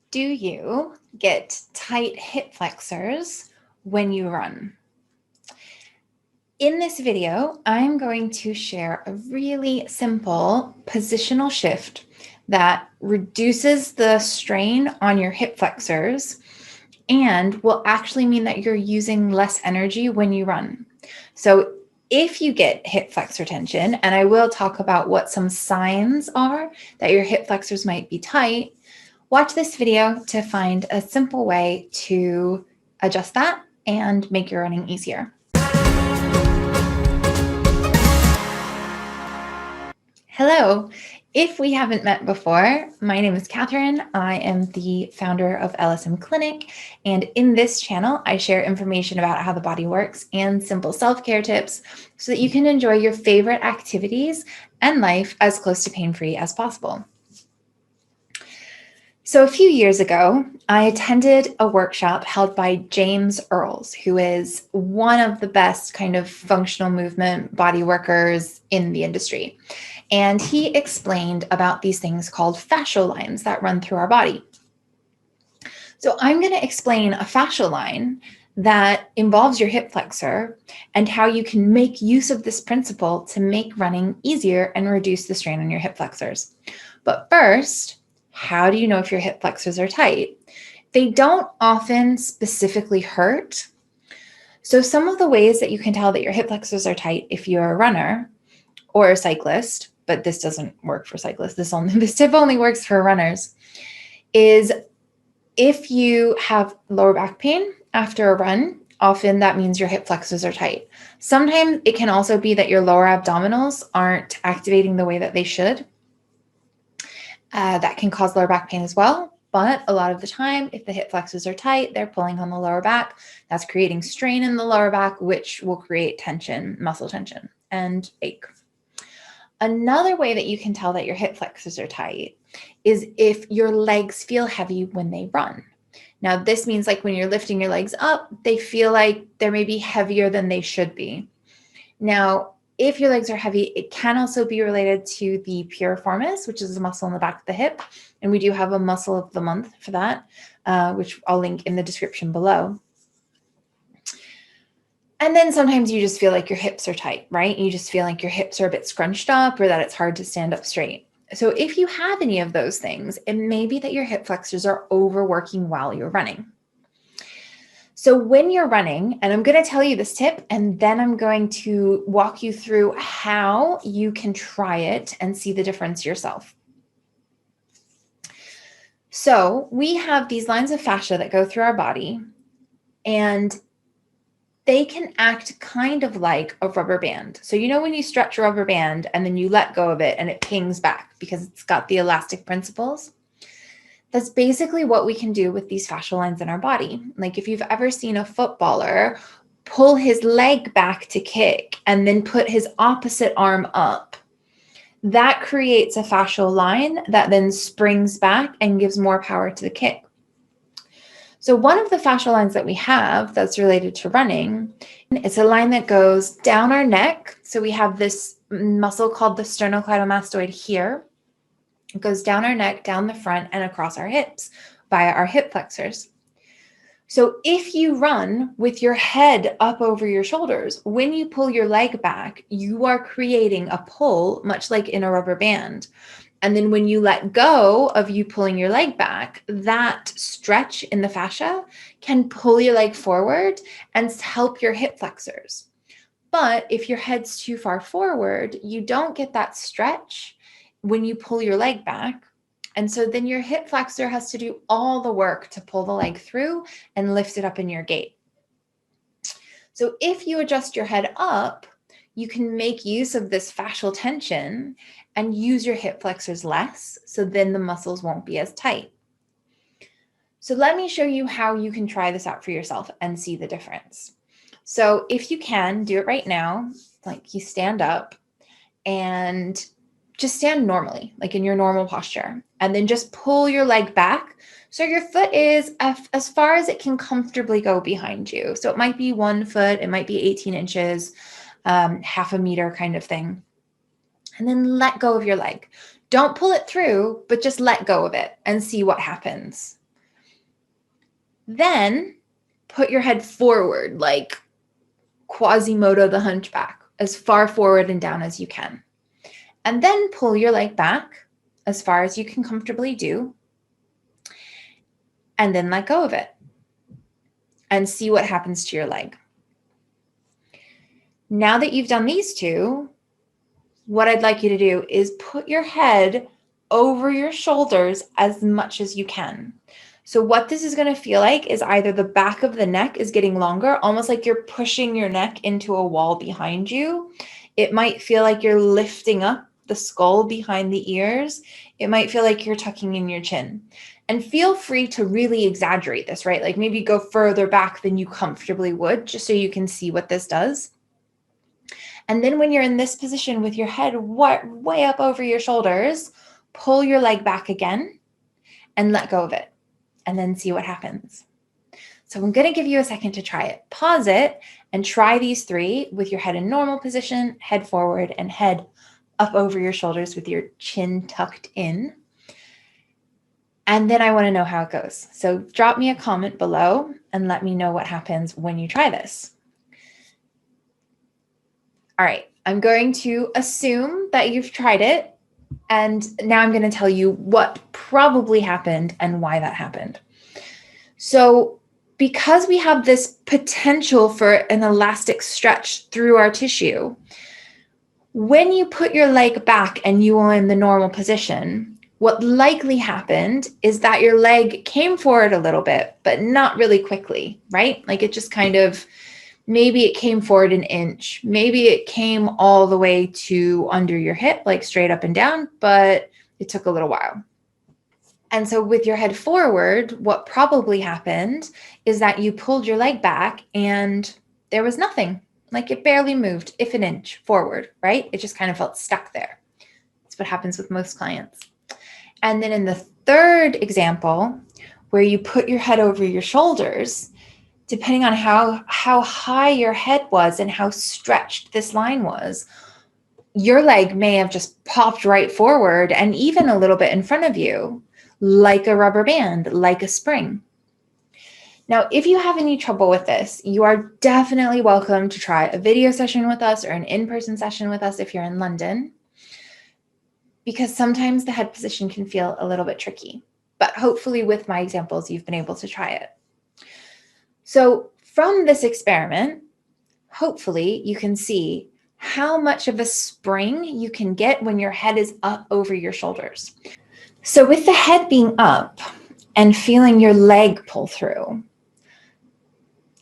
Do you get tight hip flexors when you run? In this video, I'm going to share a really simple positional shift that reduces the strain on your hip flexors and will actually mean that you're using less energy when you run. So if you get hip flexor tension, and I will talk about what some signs are that your hip flexors might be tight, watch this video to find a simple way to adjust that and make your running easier. Hello. If we haven't met before, my name is Catherine. I am the founder of LSM Clinic, and in this channel, I share information about how the body works and simple self-care tips so that you can enjoy your favorite activities and life as close to pain-free as possible. So a few years ago, I attended a workshop held by James Earls, who is one of the best kind of functional movement body workers in the industry. And he explained about these things called fascial lines that run through our body. So I'm going to explain a fascial line that involves your hip flexor and how you can make use of this principle to make running easier and reduce the strain on your hip flexors. But first, how do you know if your hip flexors are tight? They don't often specifically hurt. So some of the ways that you can tell that your hip flexors are tight if you're a runner or a cyclist, but this doesn't work for cyclists, this tip only works for runners, is if you have lower back pain after a run, often that means your hip flexors are tight. Sometimes it can also be that your lower abdominals aren't activating the way that they should. That can cause lower back pain as well. But a lot of the time, if the hip flexors are tight, they're pulling on the lower back. That's creating strain in the lower back, which will create tension, muscle tension, and ache. Another way that you can tell that your hip flexors are tight is if your legs feel heavy when they run. Now, this means like when you're lifting your legs up, they feel like they're maybe heavier than they should be. Now, if your legs are heavy, it can also be related to the piriformis, which is a muscle in the back of the hip. And we do have a muscle of the month for that, which I'll link in the description below. And then sometimes you just feel like your hips are tight, right? You just feel like your hips are a bit scrunched up or that it's hard to stand up straight. So if you have any of those things, it may be that your hip flexors are overworking while you're running. So when you're running, and I'm going to tell you this tip, and then I'm going to walk you through how you can try it and see the difference yourself. So we have these lines of fascia that go through our body, and they can act kind of like a rubber band. So you know when you stretch a rubber band and then you let go of it and it pings back because it's got the elastic principles? That's basically what we can do with these fascial lines in our body. Like if you've ever seen a footballer pull his leg back to kick and then put his opposite arm up, that creates a fascial line that then springs back and gives more power to the kick. So one of the fascial lines that we have that's related to running, it's a line that goes down our neck. So we have this muscle called the sternocleidomastoid here. It goes down our neck, down the front, and across our hips via our hip flexors. So if you run with your head up over your shoulders, when you pull your leg back, you are creating a pull, much like in a rubber band. And then when you let go of you pulling your leg back, that stretch in the fascia can pull your leg forward and help your hip flexors. But if your head's too far forward, you don't get that stretch when you pull your leg back. And so then your hip flexor has to do all the work to pull the leg through and lift it up in your gait. So if you adjust your head up, you can make use of this fascial tension and use your hip flexors less, so then the muscles won't be as tight. So let me show you how you can try this out for yourself and see the difference. So if you can, do it right now. Like you stand up and just stand normally, like in your normal posture, and then just pull your leg back so your foot is as far as it can comfortably go behind you. So it might be 1 foot, it might be 18 inches, half a meter kind of thing. And then let go of your leg. Don't pull it through, but just let go of it and see what happens. Then put your head forward, like Quasimodo the Hunchback, as far forward and down as you can. And then pull your leg back as far as you can comfortably do. And then let go of it. And see what happens to your leg. Now that you've done these two, what I'd like you to do is put your head over your shoulders as much as you can. So what this is going to feel like is either the back of the neck is getting longer, almost like you're pushing your neck into a wall behind you. It might feel like you're lifting up the skull behind the ears. It might feel like you're tucking in your chin. And feel free to really exaggerate this, right? Like maybe go further back than you comfortably would, just so you can see what this does. And then when you're in this position with your head way up over your shoulders, pull your leg back again and let go of it. And then see what happens. So I'm going to give you a second to try it. Pause it and try these three with your head in normal position, head forward, and head up over your shoulders with your chin tucked in. And then I want to know how it goes. So drop me a comment below and let me know what happens when you try this. All right, I'm going to assume that you've tried it. And now I'm going to tell you what probably happened and why that happened. So because we have this potential for an elastic stretch through our tissue, when you put your leg back and you are in the normal position, what likely happened is that your leg came forward a little bit, but not really quickly, right? Like it just kind of, maybe it came forward an inch, maybe it came all the way to under your hip, like straight up and down, but it took a little while. And so with your head forward, what probably happened is that you pulled your leg back and there was nothing, like it barely moved, if an inch forward, right? It just kind of felt stuck there. That's what happens with most clients. And then in the third example, where you put your head over your shoulders, depending on how high your head was and how stretched this line was, your leg may have just popped right forward and even a little bit in front of you, like a rubber band, like a spring. Now, if you have any trouble with this, you are definitely welcome to try a video session with us or an in-person session with us if you're in London, because sometimes the head position can feel a little bit tricky. But hopefully with my examples, you've been able to try it. So from this experiment, hopefully you can see how much of a spring you can get when your head is up over your shoulders. So with the head being up and feeling your leg pull through,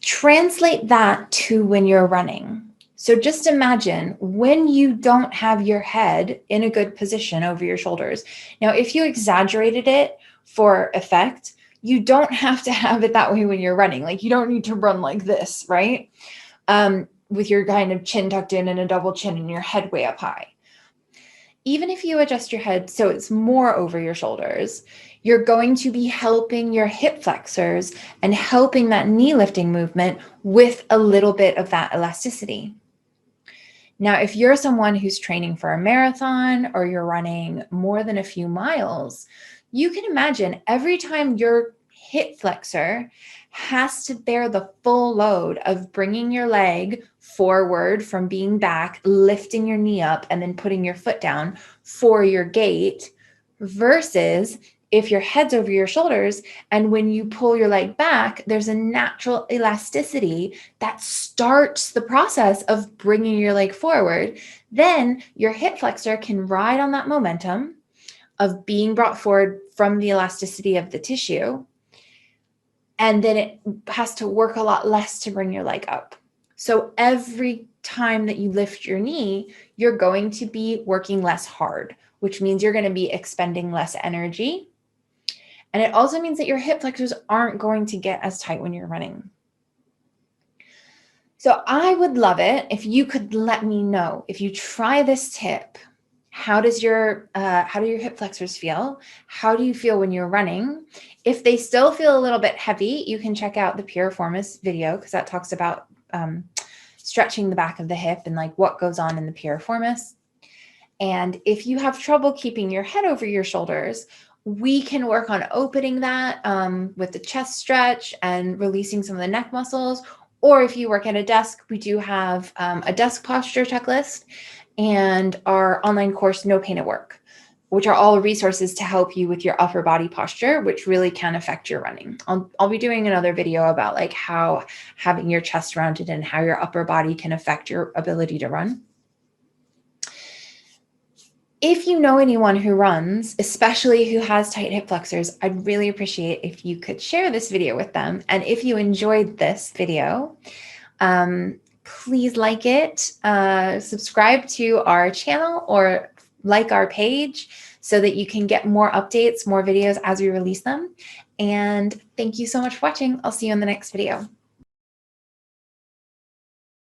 translate that to when you're running. So just imagine when you don't have your head in a good position over your shoulders. Now, if you exaggerated it for effect, you don't have to have it that way when you're running. Like you don't need to run like this, right? With your kind of chin tucked in and a double chin and your head way up high. Even if you adjust your head so it's more over your shoulders, you're going to be helping your hip flexors and helping that knee lifting movement with a little bit of that elasticity. Now, if you're someone who's training for a marathon or you're running more than a few miles, you can imagine every time your hip flexor has to bear the full load of bringing your leg forward from being back, lifting your knee up, and then putting your foot down for your gait, versus if your head's over your shoulders and when you pull your leg back, there's a natural elasticity that starts the process of bringing your leg forward. Then your hip flexor can ride on that momentum of being brought forward from the elasticity of the tissue. And then it has to work a lot less to bring your leg up. So every time that you lift your knee, you're going to be working less hard, which means you're going to be expending less energy. And it also means that your hip flexors aren't going to get as tight when you're running. So I would love it if you could let me know, if you try this tip, how do your hip flexors feel? How do you feel when you're running? If they still feel a little bit heavy, you can check out the piriformis video because that talks about stretching the back of the hip and like what goes on in the piriformis. And if you have trouble keeping your head over your shoulders, we can work on opening that with the chest stretch and releasing some of the neck muscles. Or if you work at a desk, we do have a desk posture checklist and our online course, No Pain at Work, which are all resources to help you with your upper body posture, which really can affect your running. I'll be doing another video about like how having your chest rounded and how your upper body can affect your ability to run. If you know anyone who runs, especially who has tight hip flexors, I'd really appreciate if you could share this video with them. And if you enjoyed this video, please like it, subscribe to our channel or like our page so that you can get more updates, more videos as we release them. And thank you so much for watching. I'll see you in the next video.